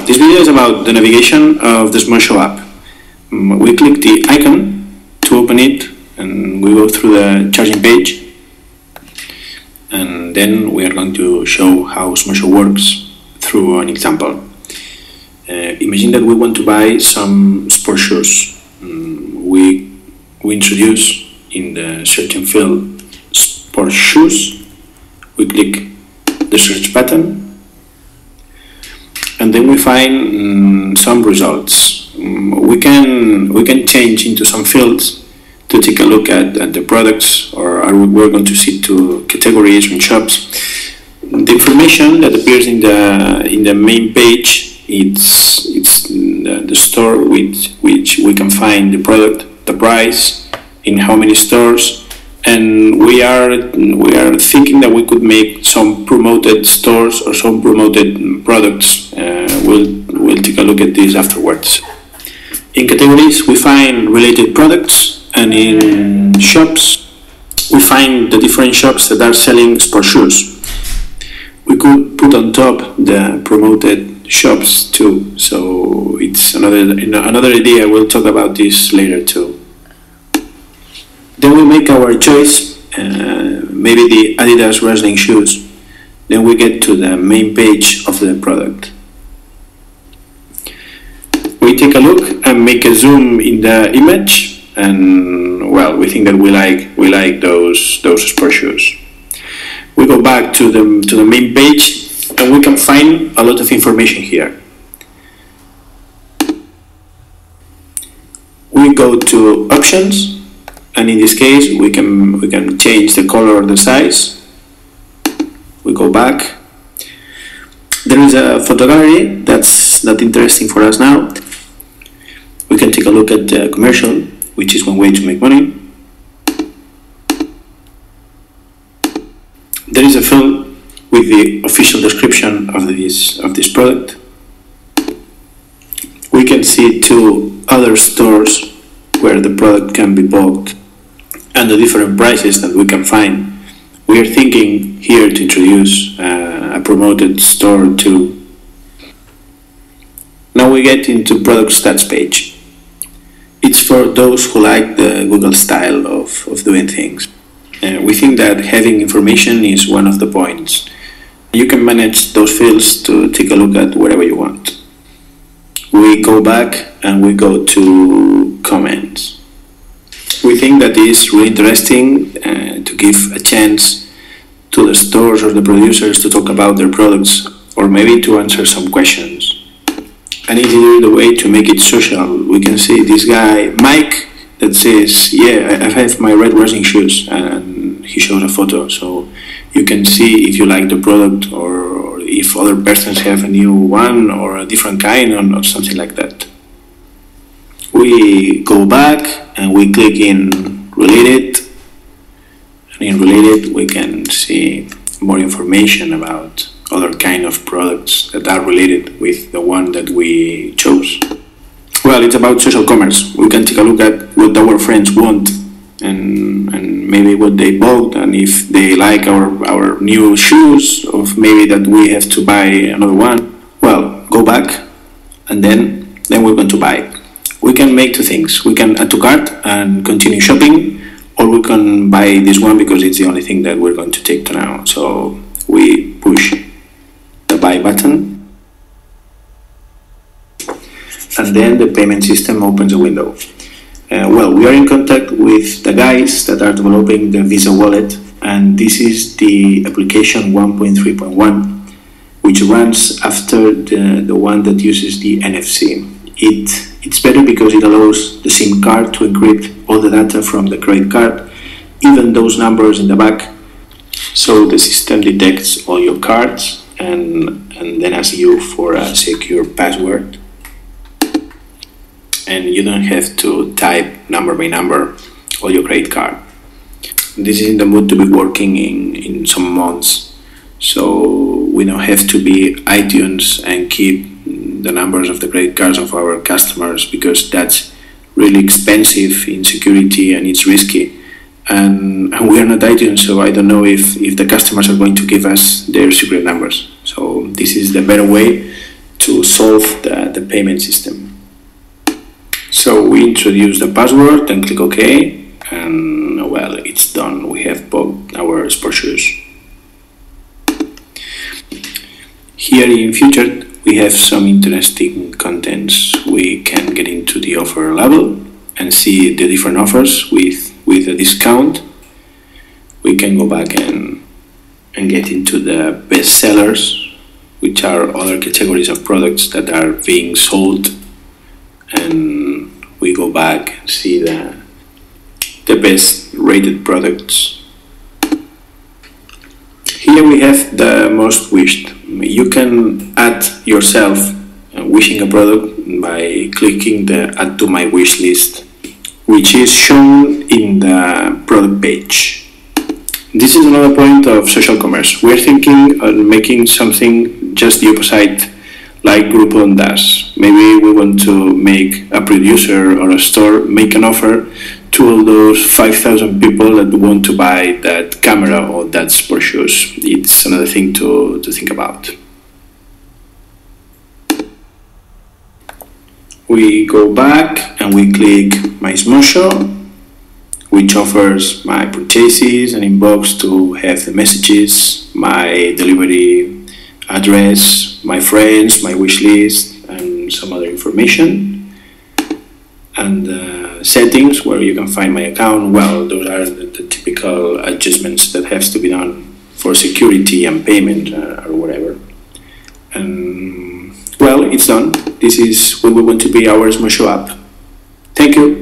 this video is about the navigation of the Smosho app. We click the icon to open it and we go through the charging page, and then we are going to show how Smosho works through an example. Imagine that we want to buy some sport shoes. We introduce in the searching field sport shoes. We click the search button, and then we find some results. We can change into some fields to take a look at the products, or we're going to see to categories and shops. The information that appears in the main page, it's the store with which we can find the product, the price, in how many stores. And we are thinking that we could make some promoted stores or some promoted products. We'll take a look at this afterwards. In categories we find related products, and in shops we find the different shops that are selling sport shoes. We could put on top the promoted shops too, so it's another idea. We'll talk about this later too. Then we make our choice, maybe the Adidas wrestling shoes. Then we get to the main page of the product. We take a look and make a zoom in the image, and well, we think that we like those sport shoes. We go back to the main page, and we can find a lot of information here. We go to options. And in this case, we can change the color or the size. We go back. There is a photo gallery that's not interesting for us now. We can take a look at the commercial, which is one way to make money. There is a field with the official description of this product. We can see two other stores where the product can be bought and the different prices that we can find. We are thinking here to introduce a promoted store too. Now we get into product stats page. It's for those who like the Google style of doing things. We think that having information is one of the points. You can manage those fields to take a look at whatever you want. We go back and we go to comments. We think that it is really interesting to give a chance to the stores or the producers to talk about their products, or maybe to answer some questions. And it is the way to make it social. We can see this guy, Mike, that says, yeah, I have my red wrestling shoes, and he shows a photo. So you can see if you like the product, or if other persons have a new one or a different kind, or something like that. We go back and we click in related, and in related we can see more information about other kind of products that are related with the one that we chose. Well, it's about social commerce. We can take a look at what our friends want, and maybe what they bought, and if they like our new shoes, or maybe that we have to buy another one. Well, go back, and then we're going to buy. We can make two things. We can add to cart and continue shopping, or we can buy this one because it's the only thing that we're going to take to now. So we push the buy button, and then the payment system opens a window. Well, we are in contact with the guys that are developing the Visa wallet, and this is the application 1.3.1, which runs after the one that uses the NFC. It's better because it allows the SIM card to encrypt all the data from the credit card, even those numbers in the back. So the system detects all your cards and then asks you for a secure password. And you don't have to type number by number all your credit card. This is in the mood to be working in some months. So we don't have to be iTunes and keep the numbers of the credit cards of our customers, because that's really expensive in security and it's risky. And we are not iTunes, so I don't know if the customers are going to give us their secret numbers. So this is the better way to solve the payment system. So we introduce the password and click OK, and well, it's done. We have bought our sport shoes. Here in Future we have some interesting contents. We can get into the offer level and see the different offers with a discount. We can go back and get into the best sellers, which are other categories of products that are being sold, and we go back and see the best rated products. Here we have the most wished. You can add yourself wishing a product by clicking the add to my wish list, which is shown in the product page. This is another point of social commerce. We're thinking of making something just the opposite, like Groupon does. Maybe we want to make a producer or a store make an offer to all those 5,000 people that want to buy that camera or that sport shoes. It's another thing to think about. We go back and we click my Smosho, which offers my purchases and inbox to have the messages, my delivery address, my friends, my wish list, and some other information. And settings, where you can find my account. Well, those are the typical adjustments that has to be done for security and payment or whatever. And well, it's done. This is what we want to be our Smosho app. Thank you.